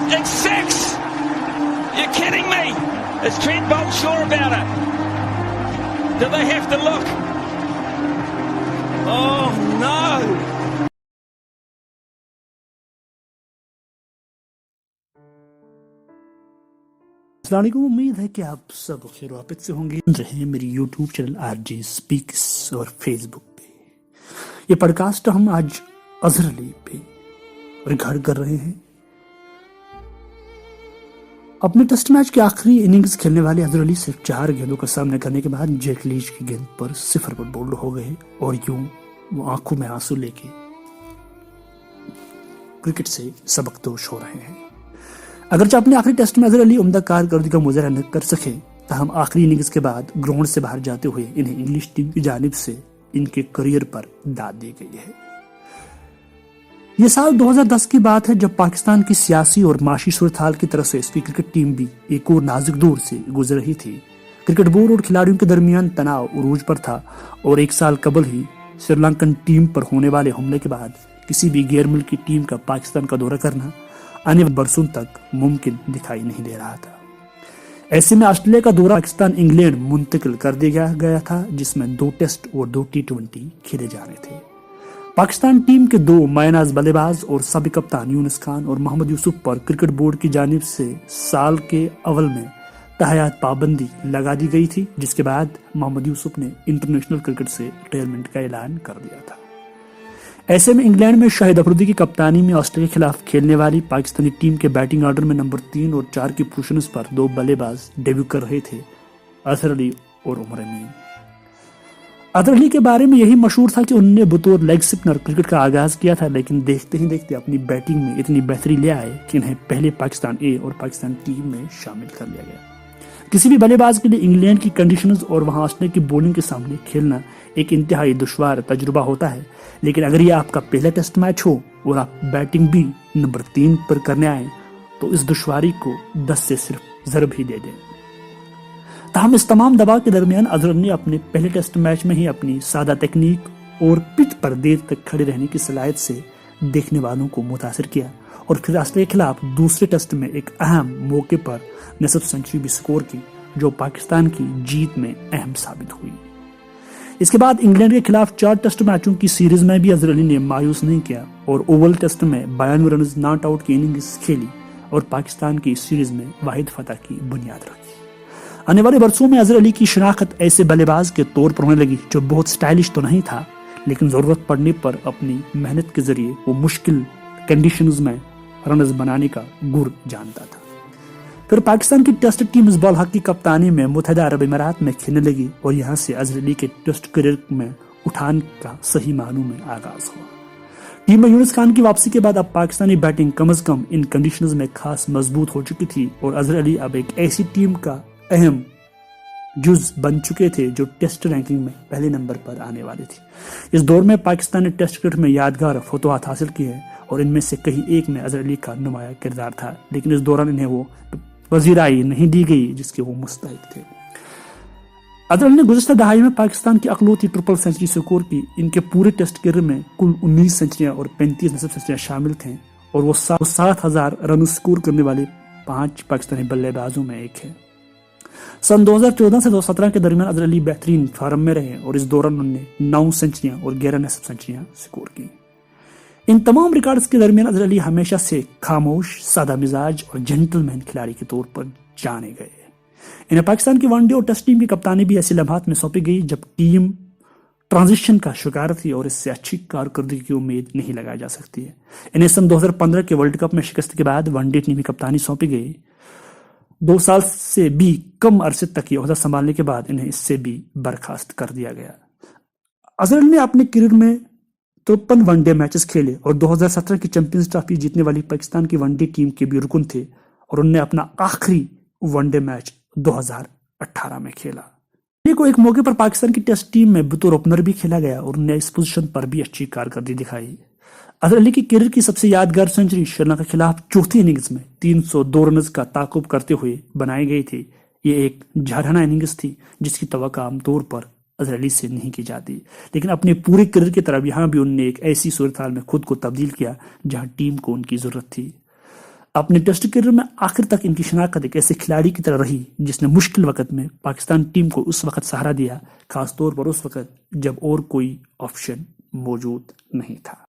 It's 6. You're kidding me. Is Trent Bolt sure about it? Do they have to look? Oh no. अस्सलाम वालेकुम। उम्मीद है कि आप सब खैर वापस से होंगे रहे मेरी यूट्यूब चैनल आरजे स्पीक्स और फेसबुक पे। ये पॉडकास्ट हम आज अजहर अली पे रिकॉर्ड कर रहे हैं। अपने टेस्ट मैच के आखिरी इनिंग्स खेलने वाले अजहर अली सिर्फ 4 गेंदों का सामना करने के बाद जेक लीच की गेंद पर 0 पर बोल्ड हो गए और यूं वो आंखों में आंसू लेके क्रिकेट से सबकदोश हो रहे हैं। अगरचे अपने आखिरी टेस्ट में अजहर अली उम्दा कारकर्दगी का मुजाहरा न कर सके, ताहम आखिरी इनिंग्स के बाद ग्राउंड से बाहर जाते हुए इन्हें इंग्लिश टीम की जानिब से इनके करियर पर दाद दी गई है। ये साल 2010 की बात है, जब पाकिस्तान की सियासी और माशी सूरत हाल की तरफ से इसकी क्रिकेट टीम भी एक और नाजुक दौर से गुजर रही थी। क्रिकेट बोर्ड और खिलाड़ियों के दरमियान तनाव उरूज पर था और 1 साल कबल ही श्रीलंकन टीम पर होने वाले हमले के बाद किसी भी गैर मुल्की टीम का पाकिस्तान का दौरा करना आने बरसों तक मुमकिन दिखाई नहीं दे रहा था। ऐसे में ऑस्ट्रेलिया का दौरा पाकिस्तान इंग्लैंड मुंतकिल कर दिया गया था, जिसमें 2 टेस्ट और 2 T20 खेले जाने थे। पाकिस्तान टीम के 2 मायनाज बल्लेबाज और साबिक कप्तान यूनुस खान और मोहम्मद यूसुफ पर क्रिकेट बोर्ड की जानिब से साल के अव्वल में तहयात पाबंदी लगा दी गई थी, जिसके बाद मोहम्मद यूसुफ ने इंटरनेशनल क्रिकेट से रिटायरमेंट का ऐलान कर दिया था। ऐसे में इंग्लैंड में शाहिद अफरीदी की कप्तानी में ऑस्ट्रेलिया के खिलाफ खेलने वाली पाकिस्तानी टीम के बैटिंग ऑर्डर में नंबर 3 और 4 की पोजीशंस पर 2 बल्लेबाज डेब्यू कर रहे थे, अजहर अली और उमर अमीन। अजहर अली के बारे में यही मशहूर था कि उन्होंने बतौर लेग स्पिनर क्रिकेट का आगाज किया था, लेकिन देखते ही देखते अपनी बैटिंग में इतनी बेहतरी ले आए कि इन्हें पहले पाकिस्तान ए और पाकिस्तान टीम में शामिल कर लिया गया। किसी भी बल्लेबाज के लिए इंग्लैंड की कंडीशंस और वहां ऑस्ट्रेलिया की बॉलिंग के सामने खेलना एक इंतहाई दुश्वार तजुर्बा होता है, लेकिन अगर ये आपका पहला टेस्ट मैच हो और आप बैटिंग भी नंबर 3 पर करने आए तो इस दुश्वारी को 10 से सिर्फ ज़रब ही दे दें। ताहम इस तमाम दबाव के दरमियान अजहर ने अपने पहले टेस्ट मैच में ही अपनी सादा टेक्निक और पिच पर देर तक खड़े रहने की सलाहियत से देखने वालों को मुतासिर किया और फिर ऑस्ट्रेलिया के खिलाफ दूसरे टेस्ट में एक अहम मौके पर निसफ सेंचुरी भी स्कोर की, जो पाकिस्तान की जीत में अहम साबित हुई। इसके बाद इंग्लैंड के खिलाफ 4 टेस्ट मैचों की सीरीज में भी अजहर अली ने मायूस नहीं किया और ओवल टेस्ट में 92 रन नॉट आउट की इनिंग्स खेली और पाकिस्तान की सीरीज में वाहिद फतह की बुनियाद रखी। आने वाले वर्षों में अजहर अली की शनाख्त ऐसे बल्लेबाज के तौर पर होने लगी जो बहुत स्टाइलिश तो नहीं था, लेकिन जरूरत पड़ने पर अपनी मेहनत के जरिए वो मुश्किल कंडीशंस में रनर्स बनाने का गुर जानता था। फिर पाकिस्तान की टेस्ट टीम इस बॉल हक की कप्तानी में मुत्तहिदा अरब अमीरात में खेलने लगी और यहाँ से अजहर अली के टेस्ट करियर में उठान का सही मानों में आगाज हुआ। टीम में यूनुस खान की वापसी के बाद अब पाकिस्तानी बैटिंग कम से कम इन कंडीशंस में खास मजबूत हो चुकी थी और अजहर अली अब एक ऐसी टीम का अहम जुज बन चुके थे जो टेस्ट रैंकिंग में पहले नंबर पर आने वाली थी। इस दौर में पाकिस्तान ने टेस्ट क्रिकेट में यादगार फतवाहत हासिल की है और इनमें से कहीं एक में अजहर अली का नुमाया किरदार था, लेकिन इस दौरान इन्हें वो वजीराई नहीं दी गई जिसके वो मुस्तहिक थे। अजहर अली ने गुज़श्ता दहाई में पाकिस्तान की अकलौती ट्रिपल सेंचुरी स्कोर की। इनके पूरे टेस्ट करियर में कुल 19 सेंचुरियां और 35 नसब सेंचुरियां शामिल थे और वो 7,000 रन स्कोर करने वाले 5 पाकिस्तानी बल्लेबाजों में एक है। सन 2014 से 2017 के दरमियान अजहर अली बेहतरीन फॉर्म में रहे और इस दौरान उन्होंने 9 सेंचुरियां और 11 नसब सेंचुरियां स्कोर की। इन तमाम रिकॉर्ड्स के दरमियान अजहर अली हमेशा से खामोश, सादा मिजाज और जेंटलमैन खिलाड़ी के तौर पर जाने गए। इन्हें पाकिस्तान की वनडे और टेस्ट टीम की कप्तानी भी ऐसे लम्हात में सौंपी गई जब टीम ट्रांजिशन का शिकार थी और इससे अच्छी कारकर्दगी की उम्मीद नहीं लगाई जा सकती है। इन्हें सन 2015 के वर्ल्ड कप में शिकस्त के बाद वनडे टीम की कप्तानी सौंपी गई। 2 साल से भी कम अरसे तक ये ओहदा संभालने के बाद इन्हें इससे भी बर्खास्त कर दिया गया। अजहर अली ने अपने करियर में 53 वनडे मैचेस खेले और 2017 की चैंपियंस ट्रॉफी जीतने वाली पाकिस्तान की वनडे टीम के भी रुकन थे और उन्होंने अपना आखिरी वनडे मैच 2018 में खेला। को एक मौके पर पाकिस्तान की टेस्ट टीम में बतौर ओपनर भी खेला गया और उन्होंने इस पोजीशन पर भी अच्छी कारकर्दगी दिखाई। अजहर अली की करियर की सबसे यादगार सेंचुरी श्रीलंका के खिलाफ चौथी इनिंग्स में 302 रन का ताकुब करते हुए बनाई गई थी। ये एक झारना इनिंग्स थी जिसकी तवक्को आमतौर पर अजहर अली से नहीं की जाती, लेकिन अपने पूरे करियर की तरफ यहाँ भी उन्होंने एक ऐसी सूरत हाल में खुद को तब्दील किया जहाँ टीम को उनकी जरूरत थी। اپنے ٹیسٹ کیریئر میں آخر تک ان کی شناخت ایک ایسے کھلاڑی کی طرح رہی جس نے مشکل وقت میں پاکستان ٹیم کو اس وقت سہارا دیا، خاص طور پر اس وقت جب اور کوئی آپشن موجود نہیں تھا۔